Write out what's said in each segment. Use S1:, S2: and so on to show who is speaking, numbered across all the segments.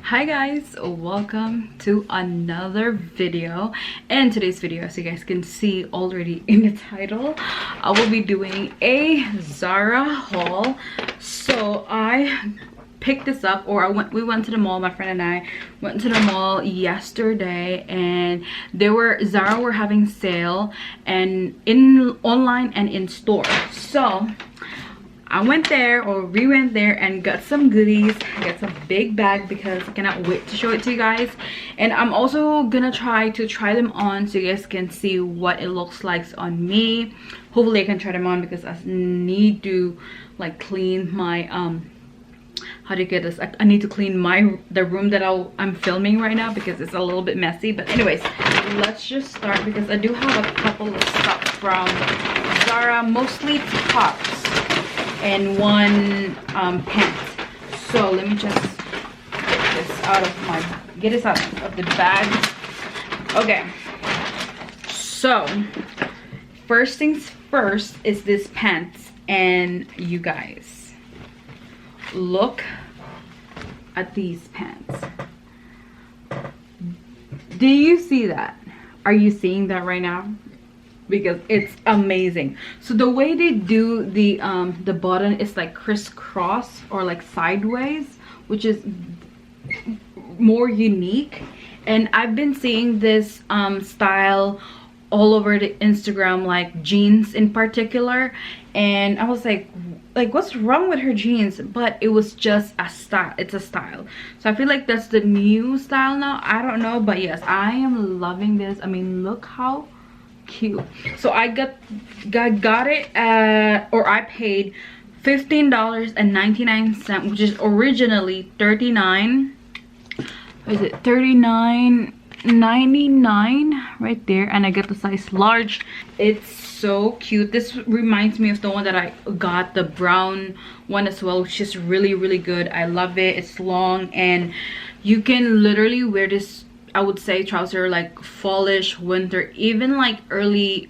S1: Hi guys, welcome to another video. And today's video, as you guys can see already in the title, I will be doing a Zara haul. So I picked this up, or we went to the mall. My friend and I went to the mall yesterday, and Zara were having sale, and online and in store. So I went there, or we went there, and got some goodies. I got some big bag because I cannot wait to show it to you guys. And I'm also gonna try them on so you guys can see what it looks like on me. Hopefully I can try them on because I need to like clean my how do you get this? I need to clean the room that I'm filming right now because it's a little bit messy. But anyways, let's just start because I do have a couple of stuff from Zara, mostly tops and one pants. So let me just get this out of the bag. Okay, so first things first is this pants, and you guys look at these pants. Do you see that? Are you seeing that right now? Because it's amazing. So the way they do the button is like crisscross or like sideways, which is more unique. And I've been seeing this style all over the Instagram, like jeans in particular, and I was like what's wrong with her jeans? But it was just a style. It's a style. So I feel like that's the new style now. I don't know, but yes, I am loving this. I mean, look how cute. So I got it at, or I paid $15.99, which is originally $39.99 right there, and I got the size large. It's so cute. This reminds me of the one that I got, the brown one as well, which is really good. I love it. It's long, and you can literally wear this, I would say, trouser like fallish, winter, even like early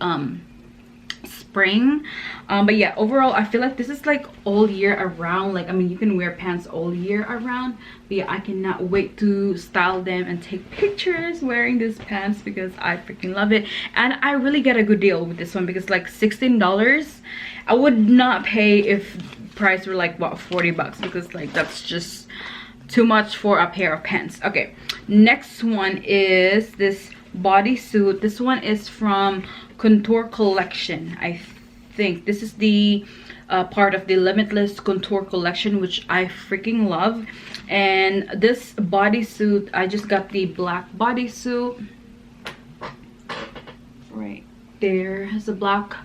S1: spring. But yeah, overall I feel like this is like all year around. Like, I mean, you can wear pants all year around, but yeah, I cannot wait to style them and take pictures wearing these pants because I freaking love it. And I really get a good deal with this one because like $16 I would not pay if price were like what, 40 bucks, because like that's just too much for a pair of pants. Okay, next one is this bodysuit. This one is from Contour Collection. I think this is the part of the Limitless Contour Collection, which I freaking love. And this bodysuit, I just got the black bodysuit right there. Has a black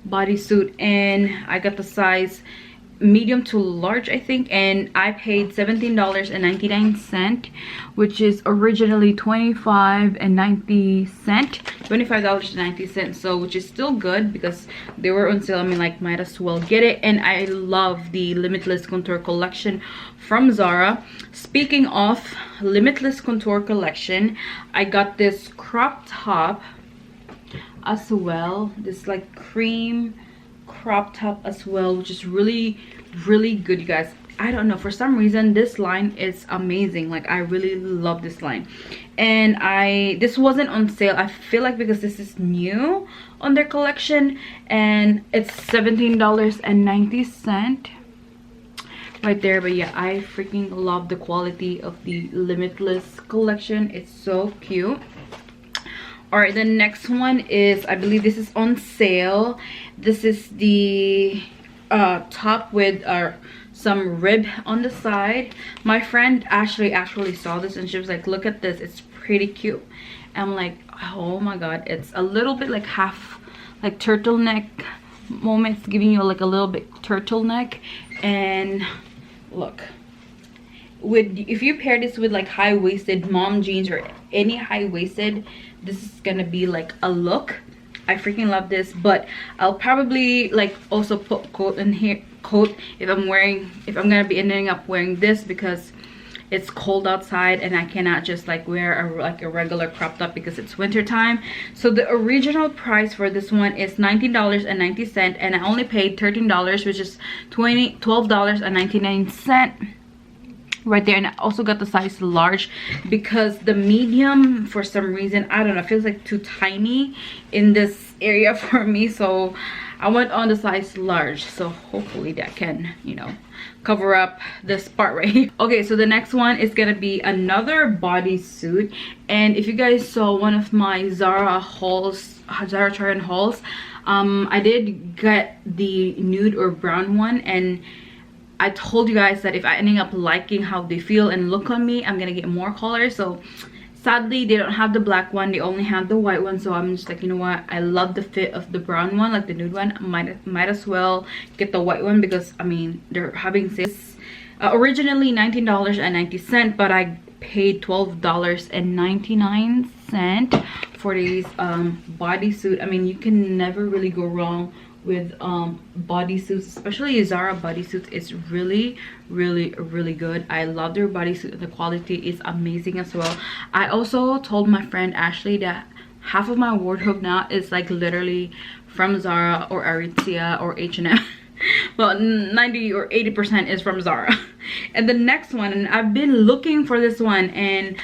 S1: bodysuit, and I got the size medium to large, I think, and I paid $17.99, which is originally $25.90, so which is still good because they were on sale. I mean, like, might as well get it. And I love the Limitless Contour Collection from Zara. Speaking of Limitless Contour Collection, I got this crop top as well, this like cream crop top as well, which is really good, you guys. I don't know, for some reason this line is amazing. Like, I really love this line. And this wasn't on sale, I feel like, because this is new on their collection, and it's $17.90 right there. But yeah, I freaking love the quality of the Limitless collection. It's so cute. All right, the next one is, I believe this is on sale. This is the top with some rib on the side. My friend Ashley actually saw this and she was like, look at this, it's pretty cute. I'm like, oh my god, it's a little bit like half like turtleneck moment. It's giving you like a little bit turtleneck. And look, if you pair this with like high-waisted mom jeans or any high-waisted, this is gonna be like a look. I freaking love this. But I'll probably like also put coat in here, if I'm gonna be ending up wearing this, because it's cold outside and I cannot just like wear a regular crop top because it's winter time. So the original price for this one is $19.90, and I only paid $13, which is $12.99. right there. And I also got the size large because the medium, for some reason, I don't know, feels like too tiny in this area for me, so I went on the size large. So hopefully that can, you know, cover up this part right here. Okay, so the next one is gonna be another bodysuit. And if you guys saw one of my Zara hauls, Zara try-on hauls, I did get the nude or brown one, and I told you guys that if I ending up liking how they feel and look on me, I'm gonna get more colors. So sadly they don't have the black one, they only have the white one. So I'm just like, you know what, I love the fit of the brown one, like the nude one. Might as well get the white one, because I mean they're having sales. Originally $19.90, but I paid $12.99 for these bodysuit. I mean, you can never really go wrong with bodysuits, especially Zara bodysuits. It's really good. I love their bodysuit. The quality is amazing as well. I also told my friend Ashley that half of my wardrobe now is like literally from Zara or Aritzia or H&M. Well, 90 or 80% is from Zara. And the next one, and I've been looking for this one, and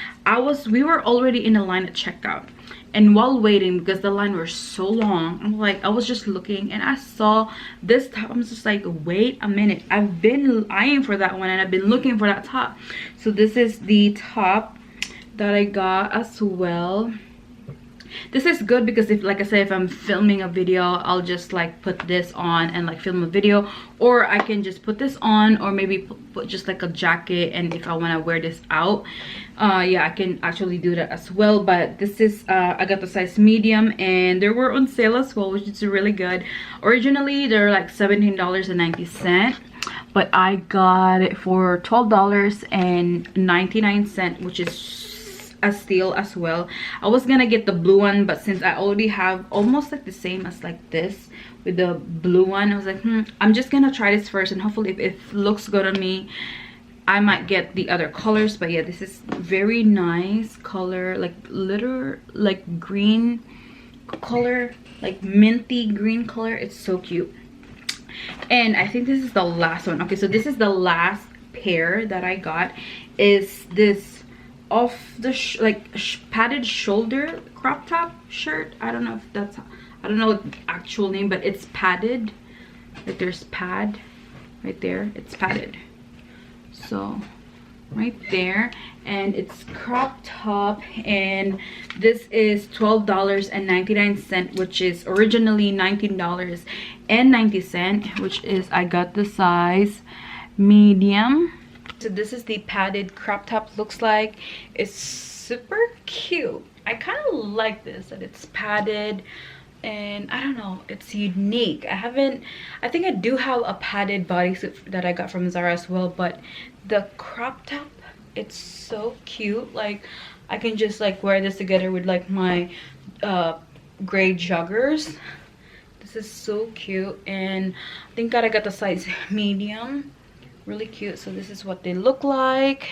S1: we were already in the line at checkout, and while waiting, because the line was so long, I was just looking and I saw this top. I'm just like, wait a minute, I've been eyeing for that one and I've been looking for that top. So this is the top that I got as well. This is good because if, like I said, if I'm filming a video, I'll just like put this on and like film a video, or I can just put this on, or maybe put just like a jacket, and if I want to wear this out, yeah, I can actually do that as well. But this is I got the size medium, and they were on sale as well, which is really good. Originally they're like $17.90, but I got it for $12.99, which is a steal as well. I was gonna get the blue one, but since I already have almost like the same as like this with the blue one, I was like, I'm just gonna try this first, and hopefully if it looks good on me, I might get the other colors. But yeah, this is very nice color, like like green color, like minty green color. It's so cute. And I think this is the last one. Okay, so this is the last pair that I got, is this off the padded shoulder crop top shirt. I don't know if that's, I don't know the actual name, but it's padded. Like there's pad right there, it's padded, so right there. And it's crop top, and this is $12.99, which is originally $19.90, which is, I got the size medium. So this is the padded crop top looks like. It's super cute. I kind of like this, that it's padded, and I don't know, it's unique. I think I do have a padded bodysuit that I got from Zara as well, but the crop top, it's so cute. Like I can just like wear this together with like my gray joggers. This is so cute, and I think that I got the size medium. Really cute. So this is what they look like.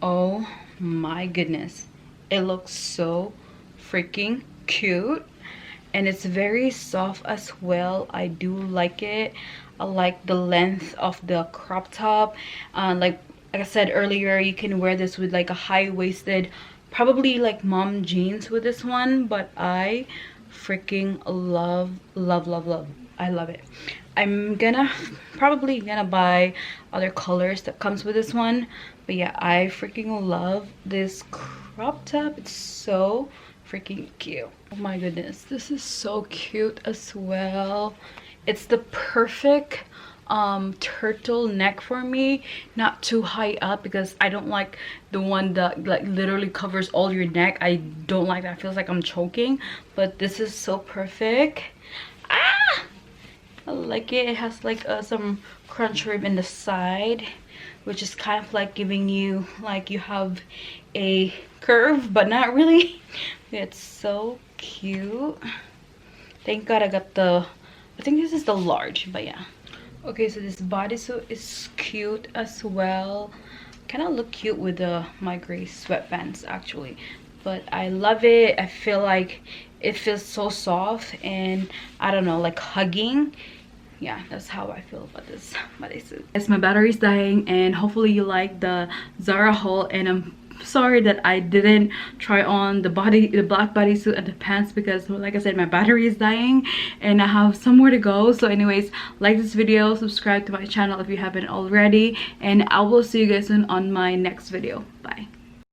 S1: Oh my goodness, it looks so freaking cute, and it's very soft as well. I do like it. I like the length of the crop top. Like I said earlier, you can wear this with like a high-waisted, probably like mom jeans with this one, but I freaking love I love it. I'm probably gonna buy other colors that comes with this one, but yeah, I freaking love this crop top. It's so freaking cute. Oh my goodness, this is so cute as well. It's the perfect turtleneck for me, not too high up, because I don't like the one that like literally covers all your neck. I don't like that. It feels like I'm choking, but this is so perfect. I like it. It has like some crunch rib in the side, which is kind of like giving you like you have a curve, but not really. It's so cute. Thank God I got I think this is the large, but yeah. Okay, so this bodysuit is cute as well. Kind of look cute with my gray sweatpants actually, but I love it. I feel like it feels so soft, and I don't know, like hugging. yeah, that's how I feel about this bodysuit. Yes, my battery's dying, and hopefully you like the Zara haul. And I'm sorry that I didn't try on the black bodysuit and the pants, because like I said, my battery is dying and I have somewhere to go. So anyways, like this video, subscribe to my channel if you haven't already, and I will see you guys soon on my next video. Bye.